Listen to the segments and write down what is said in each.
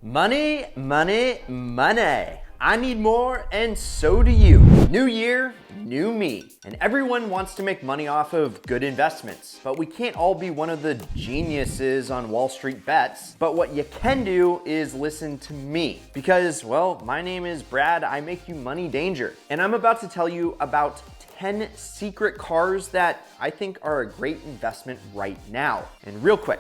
Money, money, money. I need more and so do you. New year, new me. And everyone wants to make money off of good investments, but we can't all be one of the geniuses on Wall Street bets. But what you can do is listen to me because, well, my name is Brad. I make you money danger. And I'm about to tell you about 10 secret cars that I think are a great investment right now. And real quick,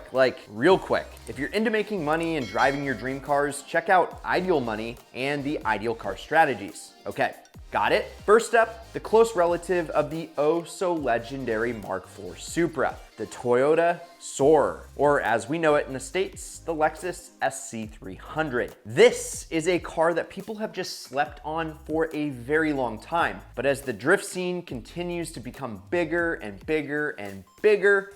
if you're into making money and driving your dream cars, check out Ideal Money and the Ideal Car Strategies. Okay, got it? First up, the close relative of the oh so legendary Mark IV Supra, the Toyota Soarer, or as we know it in the States, the Lexus SC300. This is a car that people have just slept on for a very long time, but as the drift scene continues to become bigger and bigger and bigger,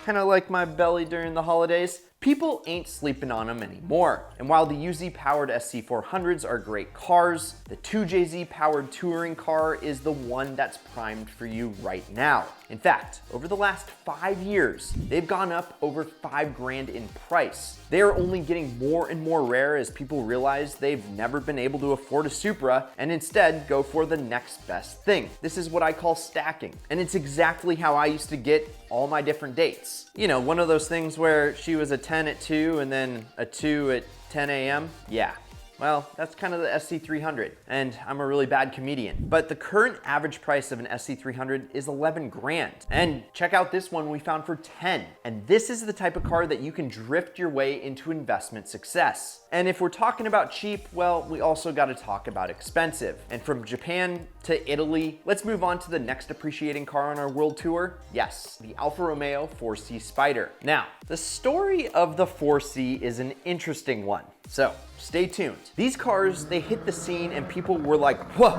kind of like my belly during the holidays, people ain't sleeping on them anymore. And while the UZ-powered SC400s are great cars, the 2JZ-powered touring car is the one that's primed for you right now. In fact, over the last 5 years, they've gone up over $5,000 in price. They are only getting more and more rare as people realize they've never been able to afford a Supra and instead go for the next best thing. This is what I call stacking. And it's exactly how I used to get all my different dates. You know, one of those things where she was a 10 at 2 and then a 2 at 10 a.m. Yeah. Well, that's kind of the SC300, and I'm a really bad comedian. But the current average price of an SC300 is 11 grand. And check out this one we found for 10. And this is the type of car that you can drift your way into investment success. And if we're talking about cheap, well, we also got to talk about expensive. And from Japan to Italy, let's move on to the next appreciating car on our world tour. Yes, the Alfa Romeo 4C Spider. Now, the story of the 4C is an interesting one. So stay tuned. These cars, they hit the scene and people were like, whoa,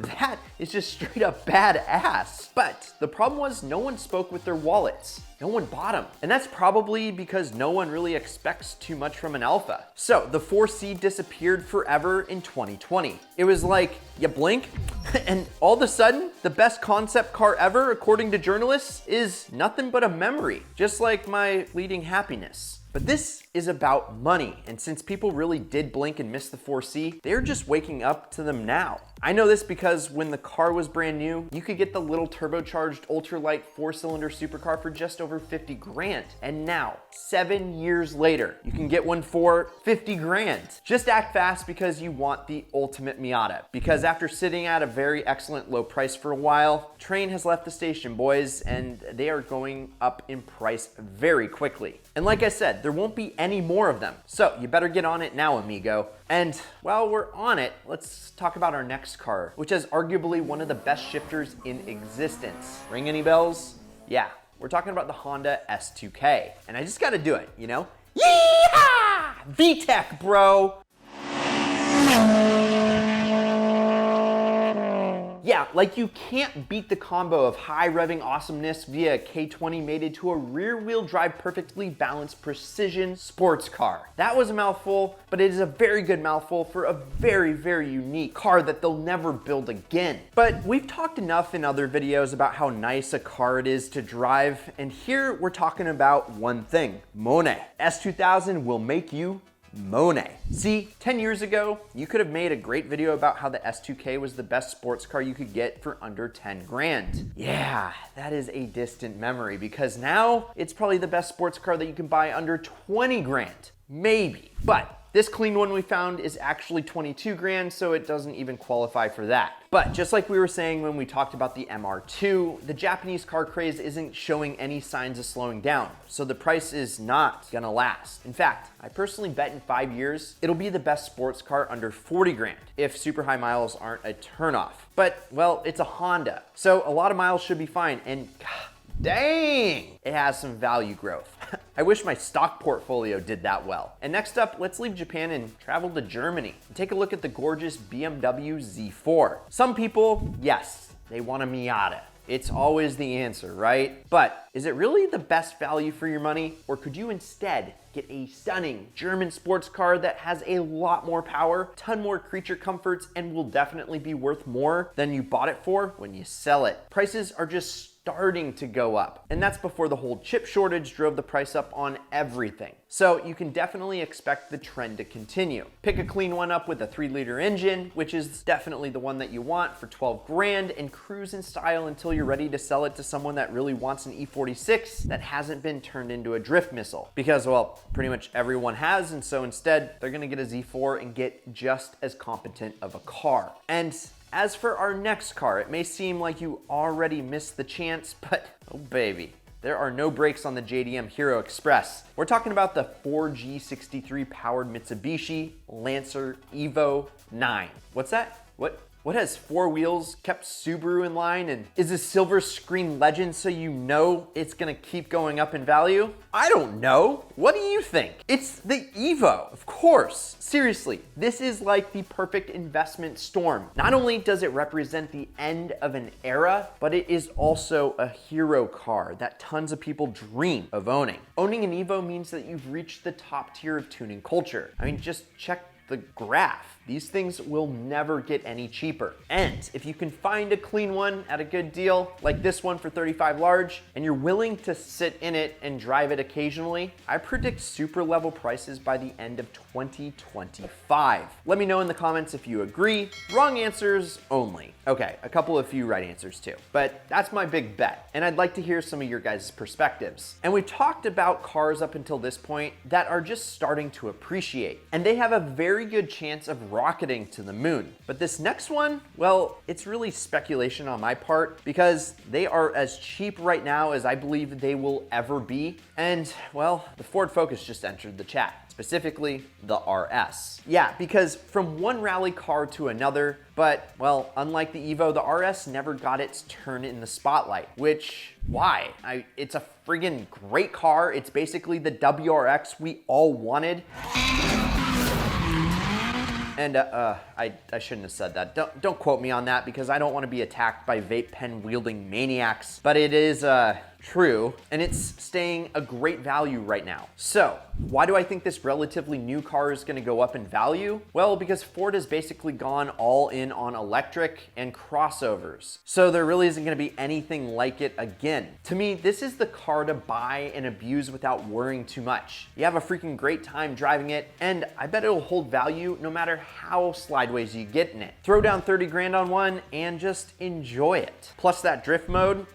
that is just straight up badass. But the problem was no one spoke with their wallets. No one bought them. And that's probably because no one really expects too much from an Alfa. So the 4C disappeared forever in 2020. It was like, you blink, and all of a sudden, the best concept car ever, according to journalists, is nothing but a memory, just like my fleeting happiness. But this is about money, and since people really did blink and miss the 4C, they're just waking up to them now. I know this because when the car was brand new, you could get the little turbocharged ultralight 4-cylinder supercar for just over 50 grand. And now, 7 years later, you can get one for 50 grand. Just act fast because you want the ultimate Miata. Because after sitting at a very excellent low price for a while, train has left the station, boys, and they are going up in price very quickly. And like I said, there won't be any more of them. So you better get on it now, amigo. And while we're on it, let's talk about our next car, which is arguably one of the best shifters in existence. Ring any bells? Yeah, we're talking about the Honda S2K. And I just gotta do it, you know? Yeehaw! VTEC, bro! Yeah, like you can't beat the combo of high revving awesomeness via K20 mated to a rear wheel drive perfectly balanced precision sports car. That was a mouthful, but it is a very good mouthful for a very, very unique car that they'll never build again. But we've talked enough in other videos about how nice a car it is to drive, and here we're talking about one thing, money. S2000 will make you money. See, 10 years ago, you could have made a great video about how the S2K was the best sports car you could get for under 10 grand. Yeah, that is a distant memory because now it's probably the best sports car that you can buy under 20 grand. Maybe. But this clean one we found is actually 22 grand, so it doesn't even qualify for that. But just like we were saying when we talked about the MR2, the Japanese car craze isn't showing any signs of slowing down, so the price is not gonna last. In fact, I personally bet in 5 years, it'll be the best sports car under 40 grand if super high miles aren't a turnoff. But, well, it's a Honda, so a lot of miles should be fine, and dang, it has some value growth. I wish my stock portfolio did that well. And next up, let's leave Japan and travel to Germany and take a look at the gorgeous BMW Z4. Some people, yes, they want a Miata. It's always the answer, right? But is it really the best value for your money? Or could you instead get a stunning German sports car that has a lot more power, ton more creature comforts, and will definitely be worth more than you bought it for when you sell it? Prices are just starting to go up. And that's before the whole chip shortage drove the price up on everything. So you can definitely expect the trend to continue. Pick a clean one up with a 3-liter engine, which is definitely the one that you want for 12 grand, and cruise in style until you're ready to sell it to someone that really wants an E46 that hasn't been turned into a drift missile. Because, well, pretty much everyone has, and so instead they're gonna get a Z4 and get just as competent of a car. And as for our next car, it may seem like you already missed the chance, but oh baby, there are no brakes on the JDM Hero Express. We're talking about the 4G63 powered Mitsubishi Lancer Evo 9. What's that? What has 4 wheels, kept Subaru in line, and is a silver screen legend so you know it's gonna keep going up in value? I don't know. What do you think? It's the Evo, of course. Seriously, this is like the perfect investment storm. Not only does it represent the end of an era, but it is also a hero car that tons of people dream of owning. Owning an Evo means that you've reached the top tier of tuning culture. I mean, just check the graph. These things will never get any cheaper. And if you can find a clean one at a good deal, like this one for 35 large, and you're willing to sit in it and drive it occasionally, I predict Supra level prices by the end of 2025. Let me know in the comments if you agree. Wrong answers only. Okay, a few right answers too. But that's my big bet, and I'd like to hear some of your guys' perspectives. And we've talked about cars up until this point that are just starting to appreciate, and they have a very good chance of rocketing to the moon. But this next one, well, it's really speculation on my part because they are as cheap right now as I believe they will ever be. And well, the Ford Focus just entered the chat. Specifically the RS. Yeah, because from one rally car to another, but well, unlike the Evo, the RS never got its turn in the spotlight, which, why? It's a friggin' great car. It's basically the WRX we all wanted. And I shouldn't have said that. Don't quote me on that because I don't want to be attacked by vape pen wielding maniacs, but it is true, and it's staying a great value right now. So why do I think this relatively new car is going to go up in value? Well, because Ford has basically gone all in on electric and crossovers. So there really isn't going to be anything like it again. To me, this is the car to buy and abuse without worrying too much. You have a freaking great time driving it, and I bet it'll hold value no matter how sideways you get in it. Throw down 30 grand on one and just enjoy it. Plus that drift mode,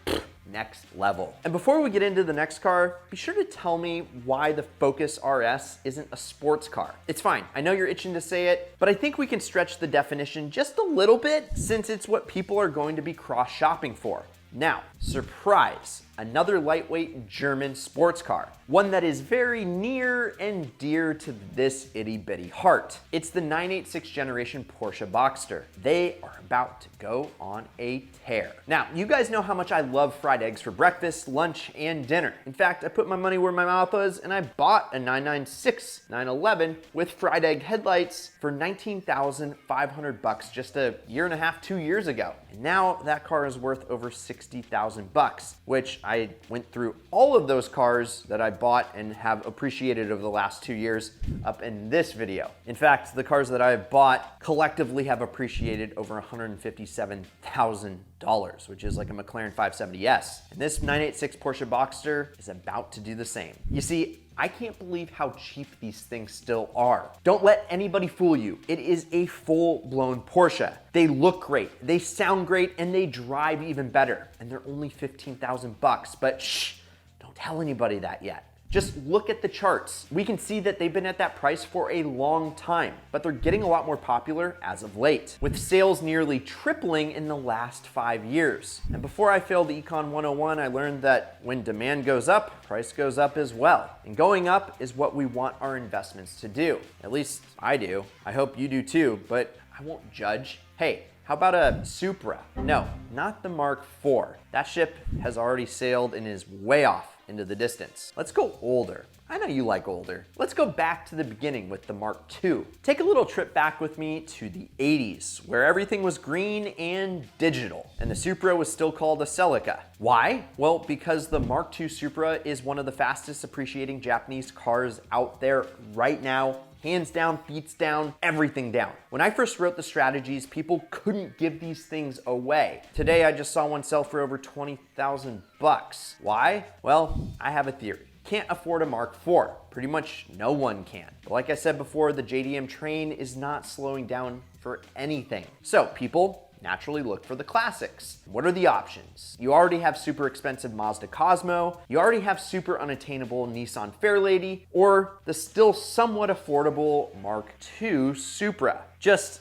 next level. And before we get into the next car, be sure to tell me why the Focus RS isn't a sports car. It's fine, I know you're itching to say it, but I think we can stretch the definition just a little bit since it's what people are going to be cross-shopping for. Now, surprise, another lightweight German sports car. One that is very near and dear to this itty bitty heart. It's the 986 generation Porsche Boxster. They are about to go on a tear. Now, you guys know how much I love fried eggs for breakfast, lunch, and dinner. In fact, I put my money where my mouth was and I bought a 996 911 with fried egg headlights for $19,500 just a year and a half, 2 years ago. And now that car is worth over $60,000, which I went through all of those cars that I bought and have appreciated over the last 2 years up in this video. In fact, the cars that I've bought collectively have appreciated over $157,000, which is like a McLaren 570S. And this 986 Porsche Boxster is about to do the same. You see, I can't believe how cheap these things still are. Don't let anybody fool you. It is a full-blown Porsche. They look great, they sound great, and they drive even better. And they're only $15,000, but shh, don't tell anybody that yet. Just look at the charts. We can see that they've been at that price for a long time, but they're getting a lot more popular as of late, with sales nearly tripling in the last 5 years. And before I failed the Econ 101, I learned that when demand goes up, price goes up as well. And going up is what we want our investments to do. At least I do. I hope you do too, but I won't judge. Hey, how about a Supra? No, not the Mark IV. That ship has already sailed and is way off into the distance. Let's go older. I know you like older. Let's go back to the beginning with the Mark II. Take a little trip back with me to the 80s, where everything was green and digital, and the Supra was still called a Celica. Why? Well, because the Mark II Supra is one of the fastest appreciating Japanese cars out there right now, Hands down, feet down, everything down. When I first wrote the strategies, people couldn't give these things away. Today, I just saw one sell for over 20,000 bucks. Why? Well, I have a theory. Can't afford a Mark IV. Pretty much no one can. But like I said before, the JDM train is not slowing down for anything. So people naturally look for the classics. What are the options? You already have super expensive Mazda Cosmo, you already have super unattainable Nissan Fairlady, or the still somewhat affordable Mark II Supra. Just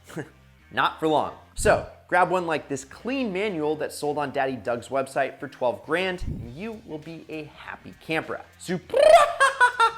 not for long. So grab one like this clean manual that sold on Daddy Doug's website for 12 grand, and you will be a happy camper. Supra!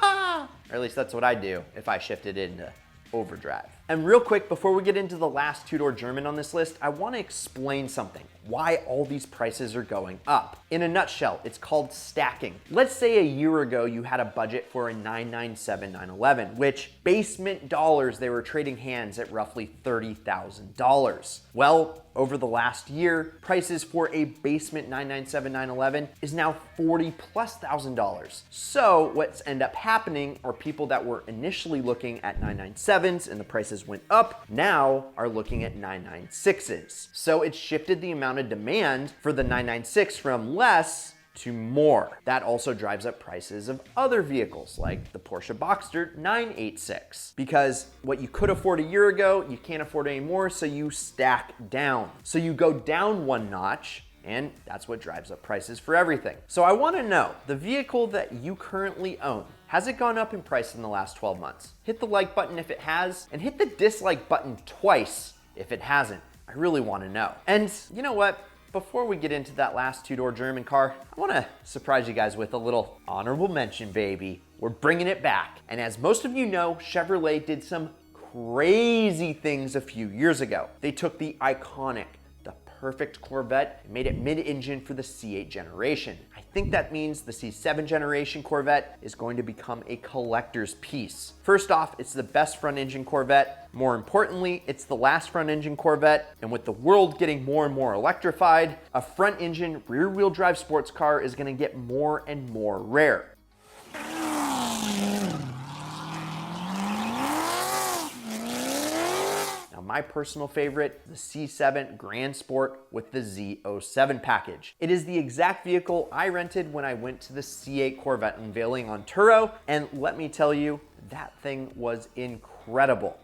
Or at least that's what I'd do if I shifted into overdrive. And real quick, before we get into the last two-door German on this list, I want to explain something. Why all these prices are going up. In a nutshell, it's called stacking. Let's say a year ago you had a budget for a 997 911, which basement dollars, they were trading hands at roughly $30,000. Well, over the last year, prices for a basement 997 911 is now $40,000+. So what's end up happening are people that were initially looking at 997s and the prices went up, now are looking at 996s. So it shifted the amount of demand for the 996 from less to more. That also drives up prices of other vehicles like the Porsche Boxster 986. Because what you could afford a year ago, you can't afford anymore, so you stack down. So you go down one notch, and that's what drives up prices for everything. So I want to know, the vehicle that you currently own, has it gone up in price in the last 12 months? Hit the like button if it has, and hit the dislike button twice if it hasn't. I really want to know. And you know what? Before we get into that last two-door German car, I want to surprise you guys with a little honorable mention, baby. We're bringing it back. And as most of you know, Chevrolet did some crazy things a few years ago. They took the iconic, the perfect Corvette and made it mid-engine for the C8 generation. I think that means the C7 generation Corvette is going to become a collector's piece. First off, it's the best front engine Corvette. More importantly, it's the last front engine Corvette. And with the world getting more and more electrified, a front engine rear wheel drive sports car is gonna get more and more rare. My personal favorite, the C7 Grand Sport with the Z07 package. It is the exact vehicle I rented when I went to the C8 Corvette unveiling on Turo, and let me tell you, that thing was incredible.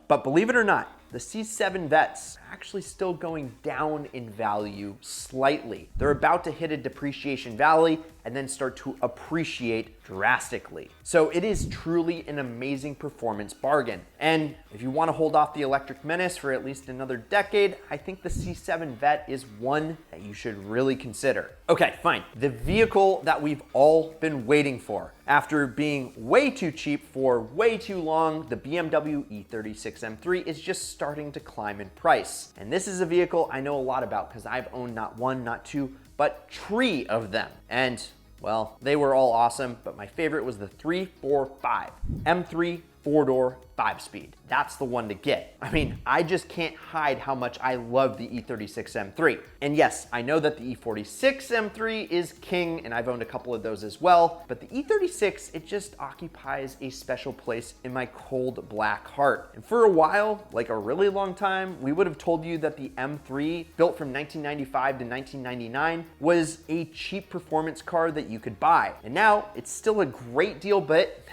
But believe it or not, the C7 Vettes are actually still going down in value slightly. They're about to hit a depreciation valley and then start to appreciate drastically. So it is truly an amazing performance bargain. And if you want to hold off the electric menace for at least another decade, I think the C7 Vette is one that you should really consider. Okay, fine. The vehicle that we've all been waiting for. After being way too cheap for way too long, the BMW E36 M3 is just starting to climb in price. And this is a vehicle I know a lot about because I've owned not one, not two, but 3 of them. And well, they were all awesome, but my favorite was the 345 M3 4-door 5-speed. That's the one to get. I mean, I just can't hide how much I love the E36 M3. And yes, I know that the E46 M3 is king, and I've owned a couple of those as well, but the E36, it just occupies a special place in my cold black heart. And for a while, like a really long time, we would have told you that the M3, built from 1995 to 1999, was a cheap performance car that you could buy. And now it's still a great deal, but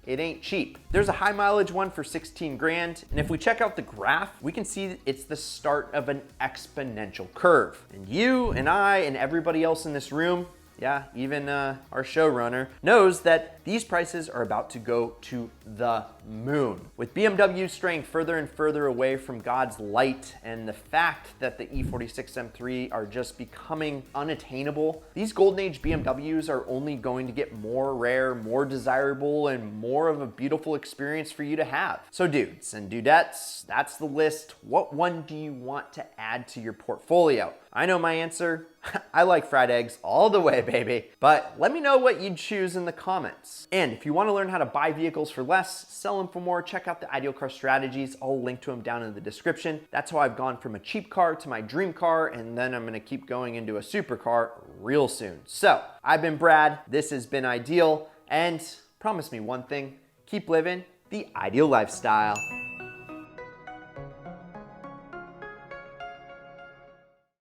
it ain't cheap. There's a high mileage one for 16 grand. And if we check out the graph, we can see it's the start of an exponential curve. And you and I and everybody else in this room, yeah, even our showrunner, knows that these prices are about to go to the moon. With BMW straying further and further away from God's light and the fact that the E46 M3 are just becoming unattainable, these golden age BMWs are only going to get more rare, more desirable, and more of a beautiful experience for you to have. So dudes and dudettes, that's the list. What one do you want to add to your portfolio? I know my answer. I like fried eggs all the way, baby. But let me know what you'd choose in the comments. And if you want to learn how to buy vehicles for less, sell them for more, check out the Ideal Car Strategies. I'll link to them down in the description. That's how I've gone from a cheap car to my dream car, and then I'm going to keep going into a supercar real soon. So I've been Brad. This has been Ideal, And promise me one thing, keep living the ideal lifestyle.